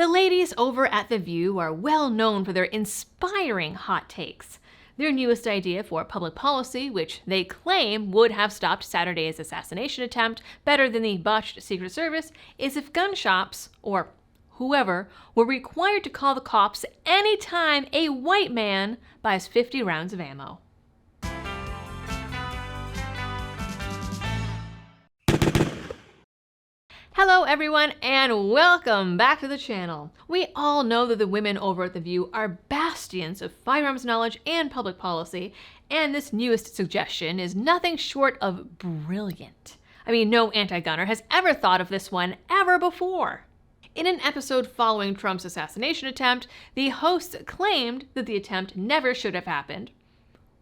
The ladies over at The View are well known for their inspiring hot takes. Their newest idea for public policy, which they claim would have stopped Saturday's assassination attempt better than the botched Secret Service, is if gun shops, or whoever, were required to call the cops anytime a white man buys 50 rounds of ammo. Hello everyone, and welcome back to the channel. We all know that the women over at The View are bastions of firearms knowledge and public policy, and this newest suggestion is nothing short of brilliant. I mean, no anti-gunner has ever thought of this one ever before. In an episode following Trump's assassination attempt, the hosts claimed that the attempt never should have happened,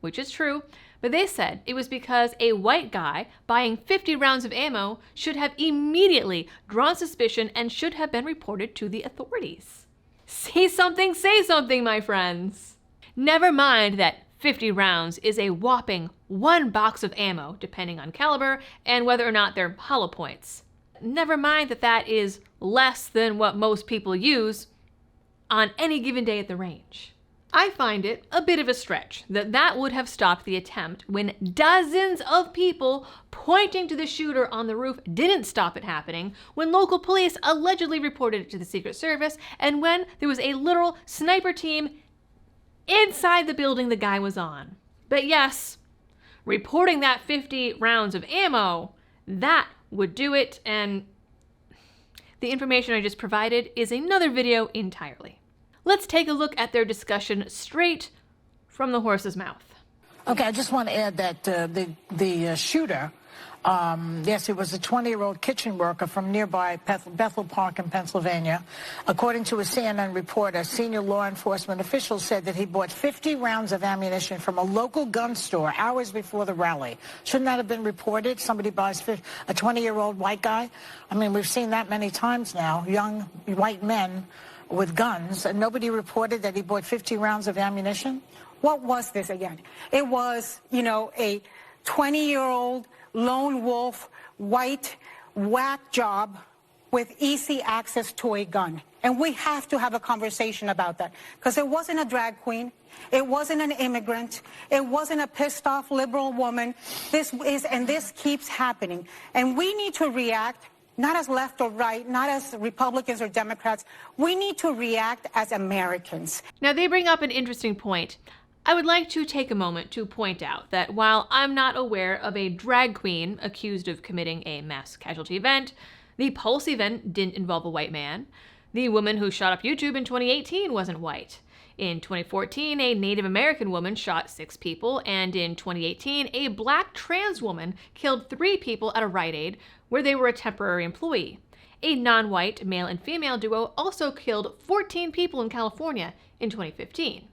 which is true, but they said it was because a white guy buying 50 rounds of ammo should have immediately drawn suspicion and should have been reported to the authorities. See something, say something, my friends. Never mind that 50 rounds is a whopping 1 box of ammo, depending on caliber and whether or not they're hollow points. Never mind that that is less than what most people use on any given day at the range. I find it a bit of a stretch that that would have stopped the attempt when dozens of people pointing to the shooter on the roof didn't stop it happening, when local police allegedly reported it to the Secret Service, and when there was a literal sniper team inside the building the guy was on. But yes, reporting that 50 rounds of ammo, that would do it, and the information I just provided is another video entirely. Let's take a look at their discussion straight from the horse's mouth. Okay, I just want to add that the shooter, yes, it was a 20-year-old kitchen worker from nearby Bethel Park in Pennsylvania. According to a CNN report, a senior law enforcement official said that he bought 50 rounds of ammunition from a local gun store hours before the rally. Shouldn't that have been reported? Somebody buys a 20-year-old white guy? I mean, we've seen that many times now, young white men with guns, and nobody reported that he bought 50 rounds of ammunition? What was this again? It was, a 20-year-old lone wolf, white, whack job with easy access to a gun. And we have to have a conversation about that, because it wasn't a drag queen. It wasn't an immigrant. It wasn't a pissed off liberal woman. This keeps happening. And we need to react not as left or right, not as Republicans or Democrats. We need to react as Americans. Now, they bring up an interesting point. I would like to take a moment to point out that while I'm not aware of a drag queen accused of committing a mass casualty event, the Pulse event didn't involve a white man. The woman who shot up YouTube in 2018 wasn't white. In 2014, a Native American woman shot 6 people, and in 2018, a black trans woman killed 3 people at a Rite Aid where they were a temporary employee. A non-white male and female duo also killed 14 people in California in 2015.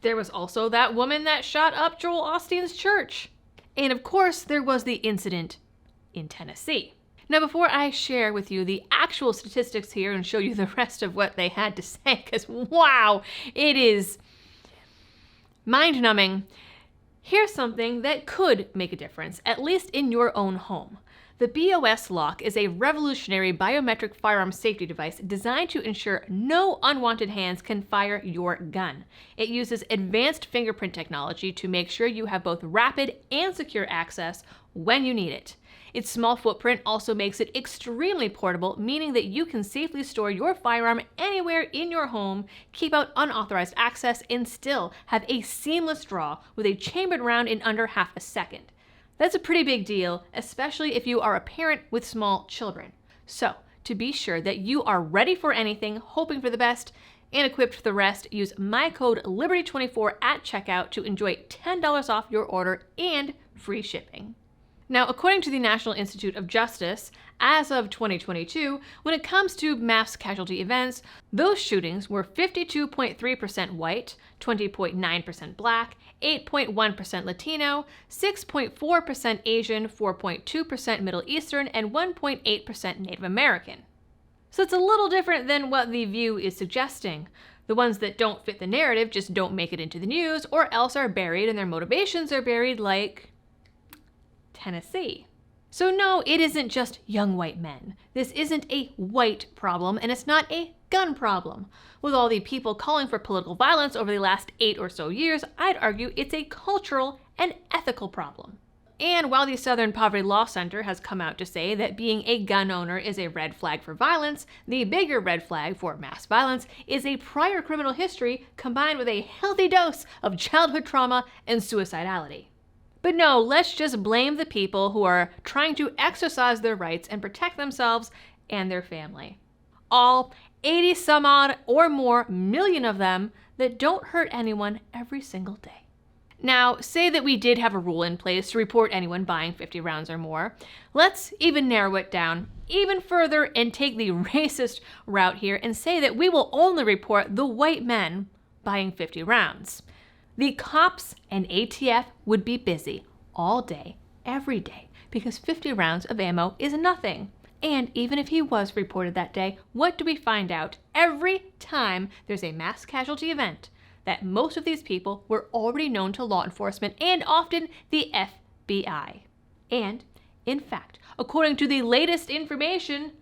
There was also that woman that shot up Joel Osteen's church. And of course, there was the incident in Tennessee. Now, before I share with you the actual statistics here and show you the rest of what they had to say, because wow, it is mind-numbing, here's something that could make a difference, at least in your own home. The BOS lock is a revolutionary biometric firearm safety device designed to ensure no unwanted hands can fire your gun. It uses advanced fingerprint technology to make sure you have both rapid and secure access when you need it. Its small footprint also makes it extremely portable, meaning that you can safely store your firearm anywhere in your home, keep out unauthorized access, and still have a seamless draw with a chambered round in under half a second. That's a pretty big deal, especially if you are a parent with small children. So, to be sure that you are ready for anything, hoping for the best, and equipped for the rest, use my code LIBERTY24 at checkout to enjoy $10 off your order and free shipping. Now, according to the National Institute of Justice, as of 2022, when it comes to mass casualty events, those shootings were 52.3% white, 20.9% black, 8.1% Latino, 6.4% Asian, 4.2% Middle Eastern, and 1.8% Native American. So it's a little different than what The View is suggesting. The ones that don't fit the narrative just don't make it into the news, or else are buried and their motivations are buried, like Tennessee. So no, it isn't just young white men. This isn't a white problem, and it's not a gun problem. With all the people calling for political violence over the last 8 or so years, I'd argue it's a cultural and ethical problem. And while the Southern Poverty Law Center has come out to say that being a gun owner is a red flag for violence, the bigger red flag for mass violence is a prior criminal history combined with a healthy dose of childhood trauma and suicidality. But no, let's just blame the people who are trying to exercise their rights and protect themselves and their family. All 80 some odd or more million of them that don't hurt anyone every single day. Now, say that we did have a rule in place to report anyone buying 50 rounds or more. Let's even narrow it down even further and take the racist route here and say that we will only report the white men buying 50 rounds. The cops and ATF would be busy all day, every day, because 50 rounds of ammo is nothing. And even if he was reported that day, what do we find out every time there's a mass casualty event? That most of these people were already known to law enforcement and often the FBI. And, in fact, according to the latest information,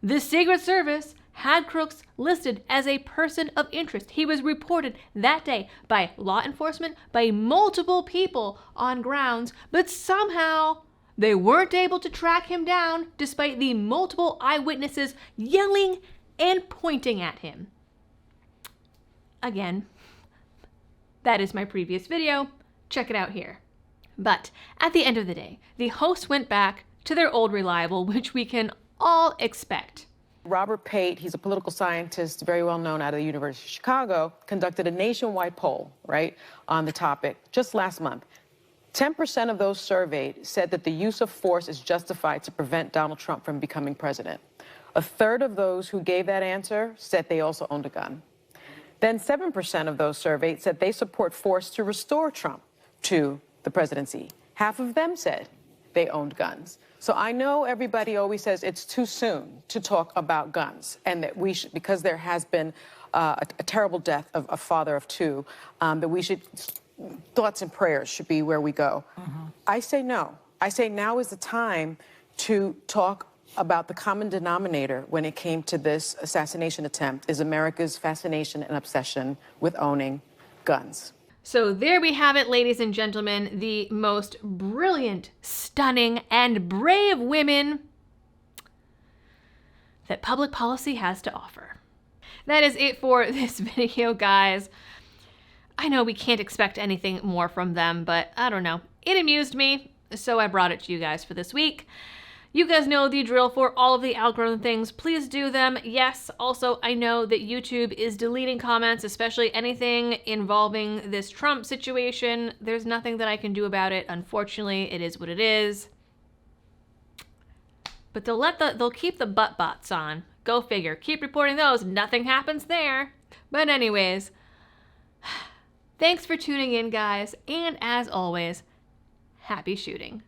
the Secret Service had Crooks listed as a person of interest. He was reported that day by law enforcement, by multiple people on grounds, but somehow they weren't able to track him down despite the multiple eyewitnesses yelling and pointing at him. Again, that is my previous video. Check it out here. But at the end of the day, the hosts went back to their old reliable, which we can all expect. Robert Pate, he's a political scientist, very well known out of the University of Chicago, conducted a nationwide poll, right, on the topic just last month. 10% of those surveyed said that the use of force is justified to prevent Donald Trump from becoming president. A third of those who gave that answer said they also owned a gun. Then 7% of those surveyed said they support force to restore Trump to the presidency. Half of them said they owned guns. So I know everybody always says it's too soon to talk about guns, and that we should, because there has been a terrible death of a father of two, that we should, thoughts and prayers should be where we go. I say no. I say now is the time to talk about the common denominator when it came to this assassination attempt is America's fascination and obsession with owning guns. So there we have it, ladies and gentlemen, the most brilliant, stunning, and brave women that public policy has to offer. That is it for this video, guys. I know we can't expect anything more from them, but I don't know. It amused me, so I brought it to you guys for this week. You guys know the drill for all of the algorithm things. Please do them. Yes, also, I know that YouTube is deleting comments, especially anything involving this Trump situation. There's nothing that I can do about it. Unfortunately, it is what it is. But they'll keep the butt bots on. Go figure. Keep reporting those. Nothing happens there. But anyways, thanks for tuning in, guys. And as always, happy shooting.